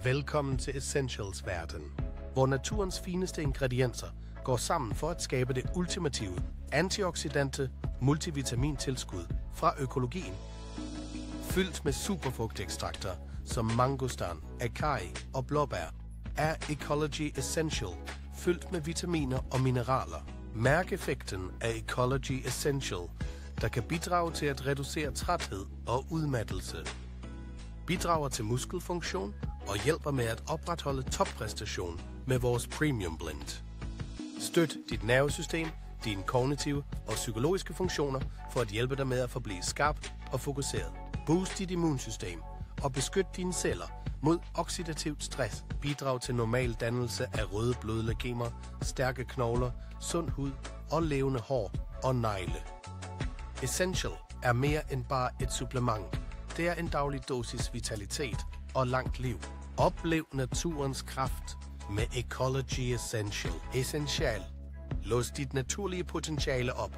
Velkommen til Essentials verden, hvor naturens fineste ingredienser går sammen for at skabe det ultimative antioxidante multivitamintilskud fra økologien. Fyldt med superfrugtekstrakter som mangostan, acai og blåbær, er Ecology Essential fyldt med vitaminer og mineraler. Mærk effekten af Ecology Essential, der kan bidrage til at reducere træthed og udmattelse. Bidrager til muskelfunktion og hjælper med at opretholde toppræstation med vores Premium Blend. Støt dit nervesystem, dine kognitive og psykologiske funktioner for at hjælpe dig med at forblive skarp og fokuseret. Boost dit immunsystem og beskyt dine celler mod oxidativt stress. Bidrag til normal dannelse af røde blodlegemer, stærke knogler, sund hud og levende hår og negle. Essential er mere end bare et supplement. Det er en daglig dosis vitalitet og langt liv. Oplev naturens kraft med Ecology Essential. Essential. Lås dit naturlige potentiale op